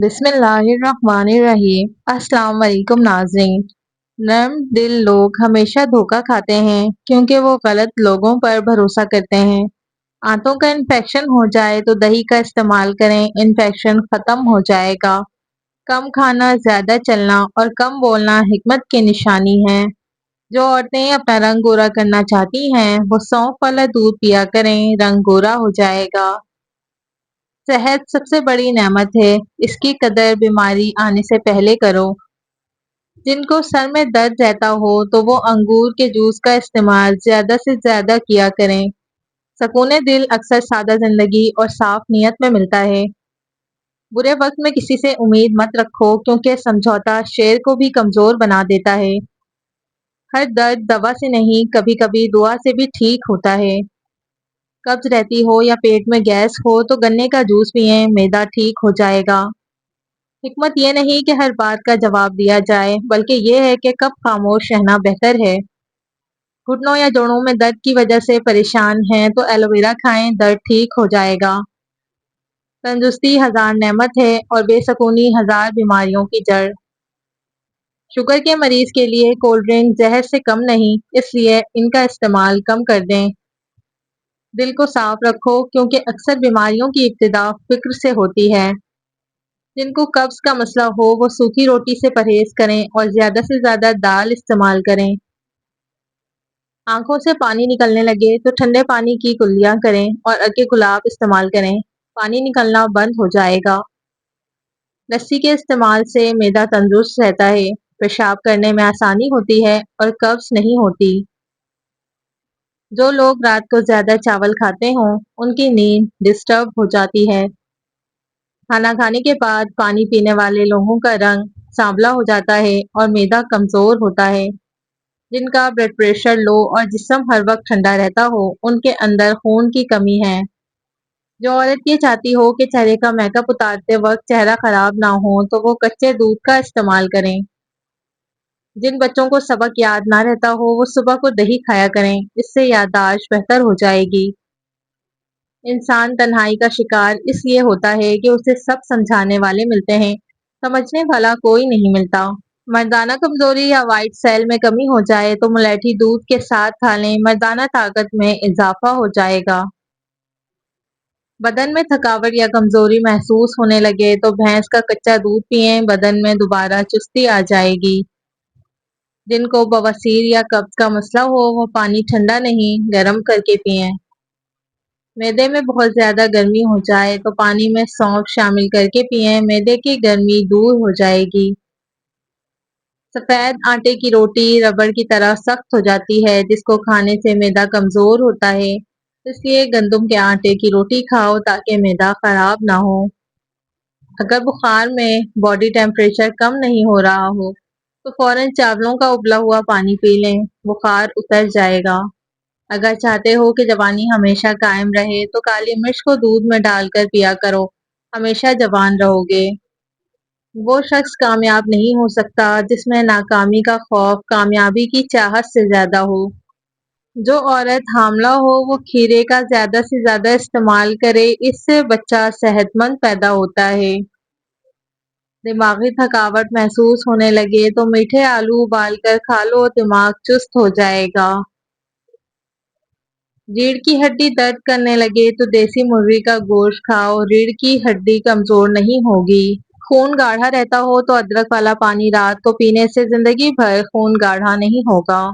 بسم اللہ الرحمن الرحیم۔ السلام علیکم ناظرین۔ نرم دل لوگ ہمیشہ دھوکہ کھاتے ہیں کیونکہ وہ غلط لوگوں پر بھروسہ کرتے ہیں۔ آنتوں کا انفیکشن ہو جائے تو دہی کا استعمال کریں، انفیکشن ختم ہو جائے گا۔ کم کھانا، زیادہ چلنا اور کم بولنا حکمت کی نشانی ہے۔ جو عورتیں اپنا رنگ گورا کرنا چاہتی ہیں وہ سونف والا دودھ پیا کریں، رنگ گورا ہو جائے گا۔ صحت سب سے بڑی نعمت ہے، اس کی قدر بیماری آنے سے پہلے کرو۔ جن کو سر میں درد رہتا ہو تو وہ انگور کے جوس کا استعمال زیادہ سے زیادہ کیا کریں۔ سکون دل اکثر سادہ زندگی اور صاف نیت میں ملتا ہے۔ برے وقت میں کسی سے امید مت رکھو کیونکہ سمجھوتا شیر کو بھی کمزور بنا دیتا ہے۔ ہر درد دوا سے نہیں، کبھی کبھی دعا سے بھی ٹھیک ہوتا ہے۔ قبض رہتی ہو یا پیٹ میں گیس ہو تو گنے کا جوس پئیں، معدہ ٹھیک ہو جائے گا۔ حکمت یہ نہیں کہ ہر بات کا جواب دیا جائے، بلکہ یہ ہے کہ کب خاموش رہنا بہتر ہے۔ گھٹنوں یا جوڑوں میں درد کی وجہ سے پریشان ہیں تو ایلو ویرا کھائیں، درد ٹھیک ہو جائے گا۔ تندرستی ہزار نعمت ہے اور بے سکونی ہزار بیماریوں کی جڑ۔ شوگر کے مریض کے لیے کولڈ ڈرنک زہر سے کم نہیں، اس لیے ان کا استعمال کم کر دیں۔ دل کو صاف رکھو کیونکہ اکثر بیماریوں کی ابتدا فکر سے ہوتی ہے۔ جن کو قبض کا مسئلہ ہو وہ سوکھی روٹی سے پرہیز کریں اور زیادہ سے زیادہ دال استعمال کریں۔ آنکھوں سے پانی نکلنے لگے تو ٹھنڈے پانی کی کلیاں کریں اور ارک گلاب استعمال کریں، پانی نکلنا بند ہو جائے گا۔ لسی کے استعمال سے معدہ تندرست رہتا ہے، پیشاب کرنے میں آسانی ہوتی ہے اور قبض نہیں ہوتی۔ جو لوگ رات کو زیادہ چاول کھاتے ہوں ان کی نیند ڈسٹرب ہو جاتی ہے۔ کھانا کھانے کے بعد پانی پینے والے لوگوں کا رنگ سانولا ہو جاتا ہے اور معدہ کمزور ہوتا ہے۔ جن کا بلڈ پریشر لو اور جسم ہر وقت ٹھنڈا رہتا ہو ان کے اندر خون کی کمی ہے۔ جو عورت یہ چاہتی ہو کہ چہرے کا میک اپ اتارتے وقت چہرہ خراب نہ ہو تو وہ کچے دودھ کا استعمال کریں۔ جن بچوں کو سبق یاد نہ رہتا ہو وہ صبح کو دہی کھایا کریں، اس سے یادداشت بہتر ہو جائے گی۔ انسان تنہائی کا شکار اس لیے ہوتا ہے کہ اسے سب سمجھانے والے ملتے ہیں، سمجھنے والا کوئی نہیں ملتا۔ مردانہ کمزوری یا وائٹ سیل میں کمی ہو جائے تو ملیٹھی دودھ کے ساتھ کھا لیں، مردانہ طاقت میں اضافہ ہو جائے گا۔ بدن میں تھکاوٹ یا کمزوری محسوس ہونے لگے تو بھینس کا کچا دودھ پئیں، بدن میں دوبارہ چستی آ جائے گی۔ جن کو بواسیر یا قبض کا مسئلہ ہو وہ پانی ٹھنڈا نہیں گرم کر کے پئیں۔ معدے میں بہت زیادہ گرمی ہو جائے تو پانی میں سونف شامل کر کے پئیں، معدے کی گرمی دور ہو جائے گی۔ سفید آٹے کی روٹی ربڑ کی طرح سخت ہو جاتی ہے جس کو کھانے سے معدہ کمزور ہوتا ہے، اس لیے گندم کے آٹے کی روٹی کھاؤ تاکہ معدہ خراب نہ ہو۔ اگر بخار میں باڈی ٹیمپریچر کم نہیں ہو رہا ہو تو فوراً چاولوں کا ابلا ہوا پانی پی لیں، بخار اتر جائے گا۔ اگر چاہتے ہو کہ جوانی ہمیشہ قائم رہے تو کالی مرچ کو دودھ میں ڈال کر پیا کرو، ہمیشہ جوان رہو گے۔ وہ شخص کامیاب نہیں ہو سکتا جس میں ناکامی کا خوف کامیابی کی چاہت سے زیادہ ہو۔ جو عورت حاملہ ہو وہ کھیرے کا زیادہ سے زیادہ استعمال کرے، اس سے بچہ صحت مند پیدا ہوتا ہے۔ دماغی تھکاوٹ محسوس ہونے لگے تو میٹھے آلو ابال کر کھا لو، دماغ چست ہو جائے گا۔ ریڑھ کی ہڈی درد کرنے لگے تو دیسی مرغی کا گوشت کھاؤ، ریڑھ کی ہڈی کمزور نہیں ہوگی۔ خون گاڑھا رہتا ہو تو ادرک والا پانی رات کو پینے سے زندگی بھر خون گاڑھا نہیں ہوگا۔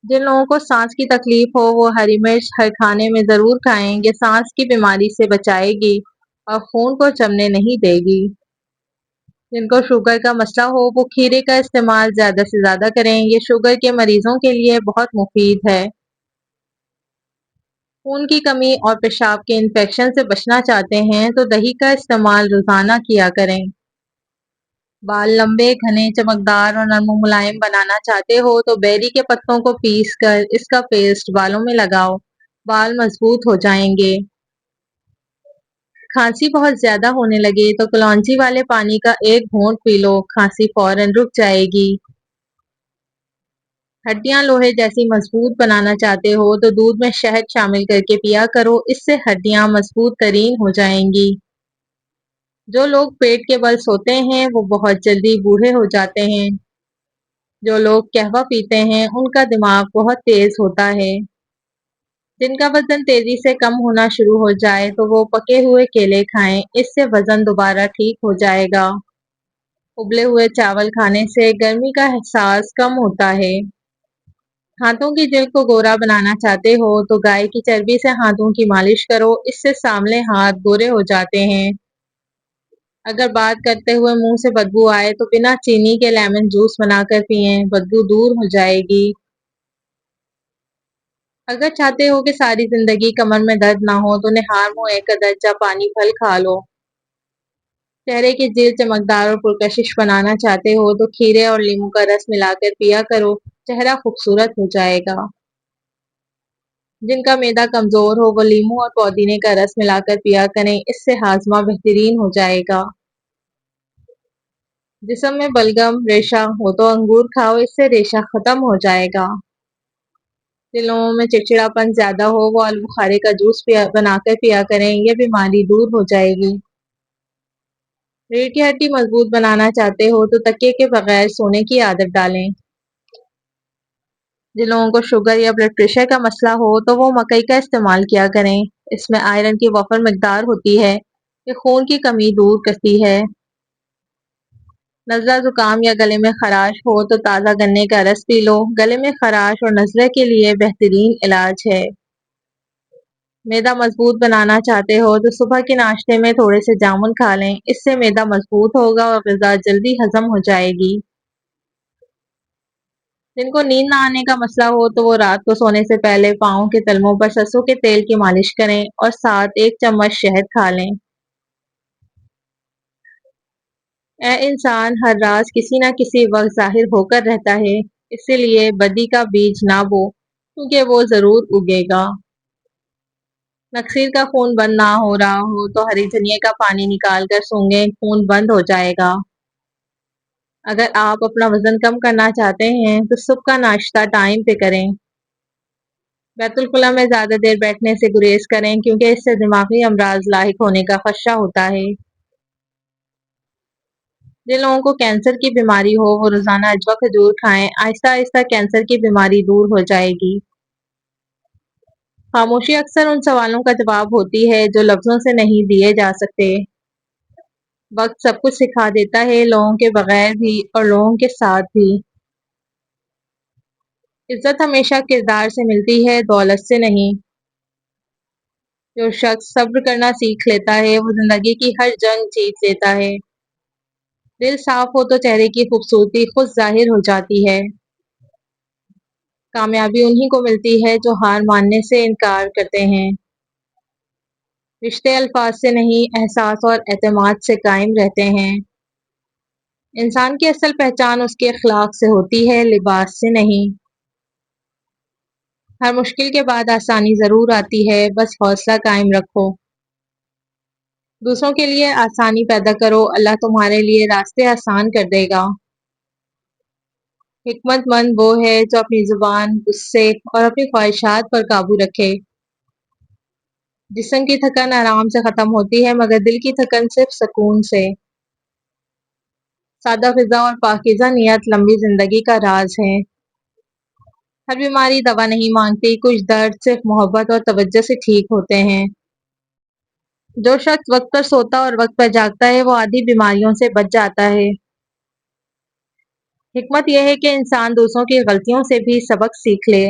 جن لوگوں کو سانس کی تکلیف ہو وہ ہری مرچ ہر کھانے میں ضرور کھائیں، یہ سانس کی بیماری سے بچائے گی اور خون کو جمنے نہیں دے گی۔ جن کو شوگر کا مسئلہ ہو وہ کھیرے کا استعمال زیادہ سے زیادہ کریں، یہ شوگر کے مریضوں کے لیے بہت مفید ہے۔ خون کی کمی اور پیشاب کے انفیکشن سے بچنا چاہتے ہیں تو دہی کا استعمال روزانہ کیا کریں۔ بال لمبے، گھنے، چمکدار اور نرم و ملائم بنانا چاہتے ہو تو بیری کے پتوں کو پیس کر اس کا پیسٹ بالوں میں لگاؤ، بال مضبوط ہو جائیں گے۔ کھانسی بہت زیادہ ہونے لگے تو کلونجی والے پانی کا ایک گھونٹ پی لو، کھانسی فوراً رک جائے گی۔ ہڈیاں لوہے جیسی مضبوط بنانا چاہتے ہو تو دودھ میں شہد شامل کر کے پیا کرو، اس سے ہڈیاں مضبوط ترین ہو جائیں گی۔ جو لوگ پیٹ کے بل سوتے ہیں وہ بہت جلدی بوڑھے ہو جاتے ہیں۔ جو لوگ قہوہ پیتے ہیں ان کا دماغ بہت تیز ہوتا ہے۔ جن کا وزن تیزی سے کم ہونا شروع ہو جائے تو وہ پکے ہوئے کیلے کھائیں، اس سے وزن دوبارہ ٹھیک ہو جائے گا۔ ابلے ہوئے چاول کھانے سے گرمی کا احساس کم ہوتا ہے۔ ہاتھوں کی جلد کو گورا بنانا چاہتے ہو تو گائے کی چربی سے ہاتھوں کی مالش کرو، اس سے سامنے ہاتھ گورے ہو جاتے ہیں۔ اگر بات کرتے ہوئے منہ سے بدبو آئے تو بنا چینی کے لیمن جوس بنا کر پئیں، بدبو دور ہو جائے گی۔ اگر چاہتے ہو کہ ساری زندگی کمر میں درد نہ ہو تو نہار منہ ایک درجہ پانی پھل کھا لو۔ چہرے کی جلد چمکدار اور پرکشش بنانا چاہتے ہو تو کھیرے اور لیموں کا رس ملا کر پیا کرو، چہرہ خوبصورت ہو جائے گا۔ جن کا معدہ کمزور ہو وہ لیموں اور پودینے کا رس ملا کر پیا کریں، اس سے ہاضمہ بہترین ہو جائے گا۔ جسم میں بلغم ریشہ ہو تو انگور کھاؤ، اس سے ریشہ ختم ہو جائے گا۔ جن لوگوں میں چڑچڑا پن زیادہ ہو وہ آلو بخارے کا جوس بنا کر پیا کریں، یہ بیماری دور ہو جائے گی۔ ریڑھ کی ہڈی مضبوط بنانا چاہتے ہو تو تکیے کے بغیر سونے کی عادت ڈالیں۔ جن لوگوں کو شوگر یا بلڈ پریشر کا مسئلہ ہو تو وہ مکئی کا استعمال کیا کریں، اس میں آئرن کی وافر مقدار ہوتی ہے، یہ خون کی کمی دور کرتی ہے۔ نزلہ زکام یا گلے میں خراش ہو تو تازہ گنے کا رس پی لو، گلے میں خراش اور نزلے کے لیے بہترین علاج ہے۔ معدہ مضبوط بنانا چاہتے ہو تو صبح کے ناشتے میں تھوڑے سے جامن کھا لیں، اس سے معدہ مضبوط ہوگا اور غذا جلدی ہضم ہو جائے گی۔ جن کو نیند نہ آنے کا مسئلہ ہو تو وہ رات کو سونے سے پہلے پاؤں کے تلموں پر سرسوں کے تیل کی مالش کریں اور ساتھ 1 چمچ شہد کھا لیں۔ اے انسان، ہر راز کسی نہ کسی وقت ظاہر ہو کر رہتا ہے، اسی لیے بدی کا بیج نہ بو، کیونکہ وہ ضرور اگے گا۔ نکسیر کا خون بند نہ ہو رہا ہو تو ہری دھنیا کا پانی نکال کر سونگھیں، خون بند ہو جائے گا۔ اگر آپ اپنا وزن کم کرنا چاہتے ہیں تو صبح کا ناشتہ ٹائم پہ کریں۔ بیت الخلاء میں زیادہ دیر بیٹھنے سے گریز کریں کیونکہ اس سے دماغی امراض لاحق ہونے کا خدشہ ہوتا ہے۔ جن لوگوں کو کینسر کی بیماری ہو وہ روزانہ اجوا کھجور کھائیں، آہستہ آہستہ کینسر کی بیماری دور ہو جائے گی۔ خاموشی اکثر ان سوالوں کا جواب ہوتی ہے جو لفظوں سے نہیں دیے جا سکتے۔ وقت سب کچھ سکھا دیتا ہے، لوگوں کے بغیر بھی اور لوگوں کے ساتھ بھی۔ عزت ہمیشہ کردار سے ملتی ہے، دولت سے نہیں۔ جو شخص صبر کرنا سیکھ لیتا ہے وہ زندگی کی ہر جنگ جیت لیتا ہے۔ دل صاف ہو تو چہرے کی خوبصورتی خود ظاہر ہو جاتی ہے۔ کامیابی انہی کو ملتی ہے جو ہار ماننے سے انکار کرتے ہیں۔ رشتے الفاظ سے نہیں، احساس اور اعتماد سے قائم رہتے ہیں۔ انسان کی اصل پہچان اس کے اخلاق سے ہوتی ہے، لباس سے نہیں۔ ہر مشکل کے بعد آسانی ضرور آتی ہے، بس حوصلہ قائم رکھو۔ دوسروں کے لیے آسانی پیدا کرو، اللہ تمہارے لیے راستے آسان کر دے گا۔ حکمت مند وہ ہے جو اپنی زبان، غصے اور اپنی خواہشات پر قابو رکھے۔ جسم کی تھکن آرام سے ختم ہوتی ہے مگر دل کی تھکن صرف سکون سے۔ سادہ غذا اور پاکیزہ نیت لمبی زندگی کا راز ہے۔ ہر بیماری دوا نہیں مانگتی، کچھ درد صرف محبت اور توجہ سے ٹھیک ہوتے ہیں۔ جو شخص وقت پر سوتا اور وقت پر جاگتا ہے وہ آدھی بیماریوں سے بچ جاتا ہے۔ حکمت یہ ہے کہ انسان دوسروں کی غلطیوں سے بھی سبق سیکھ لے۔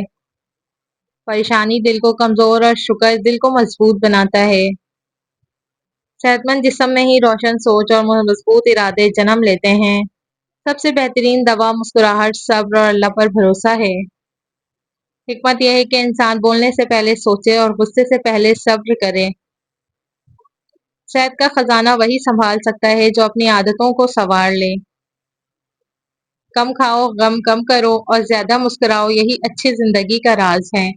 پریشانی دل کو کمزور اور شکر دل کو مضبوط بناتا ہے۔ صحت مند جسم میں ہی روشن سوچ اور مضبوط ارادے جنم لیتے ہیں۔ سب سے بہترین دوا مسکراہٹ، صبر اور اللہ پر بھروسہ ہے۔ حکمت یہ ہے کہ انسان بولنے سے پہلے سوچے اور غصے سے پہلے صبر کرے۔ صحت کا خزانہ وہی سنبھال سکتا ہے جو اپنی عادتوں کو سنوار لے۔ کم کھاؤ، غم کم کرو اور زیادہ مسکراؤ، یہی اچھی زندگی کا راز ہے۔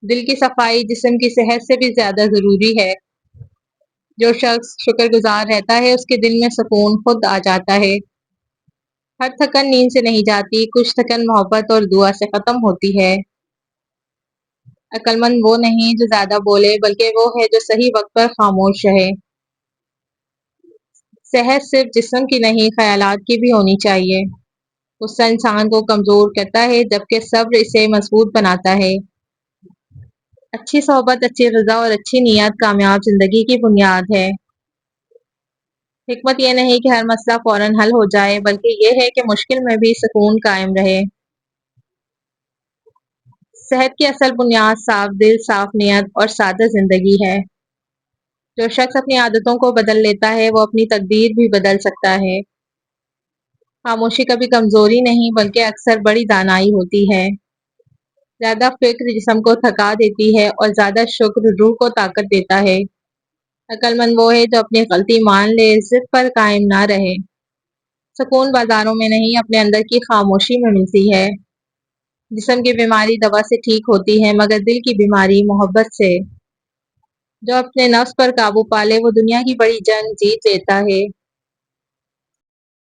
دل کی صفائی جسم کی صحت سے بھی زیادہ ضروری ہے۔ جو شخص شکر گزار رہتا ہے اس کے دل میں سکون خود آ جاتا ہے۔ ہر تھکن نیند سے نہیں جاتی، کچھ تھکن محبت اور دعا سے ختم ہوتی ہے۔ عقل مند وہ نہیں جو زیادہ بولے بلکہ وہ ہے جو صحیح وقت پر خاموش رہے۔ صحت صرف جسم کی نہیں، خیالات کی بھی ہونی چاہیے۔ غصہ انسان کو کمزور کرتا ہے جبکہ صبر اسے مضبوط بناتا ہے۔ اچھی صحبت، اچھی غذا اور اچھی نیت کامیاب زندگی کی بنیاد ہے۔ حکمت یہ نہیں کہ ہر مسئلہ فوراً حل ہو جائے، بلکہ یہ ہے کہ مشکل میں بھی سکون قائم رہے۔ صحت کی اصل بنیاد صاف دل، صاف نیت اور سادہ زندگی ہے۔ جو شخص اپنی عادتوں کو بدل لیتا ہے وہ اپنی تقدیر بھی بدل سکتا ہے۔ خاموشی کبھی کمزوری نہیں بلکہ اکثر بڑی دانائی ہوتی ہے۔ زیادہ فکر جسم کو تھکا دیتی ہے اور زیادہ شکر روح کو طاقت دیتا ہے۔ عقل مند وہ ہے جو اپنی غلطی مان لے، ضد پر قائم نہ رہے۔ سکون بازاروں میں نہیں، اپنے اندر کی خاموشی میں ملتی ہے۔ جسم کی بیماری دوا سے ٹھیک ہوتی ہے مگر دل کی بیماری محبت سے۔ جو اپنے نفس پر قابو پالے وہ دنیا کی بڑی جنگ جیت لیتا ہے۔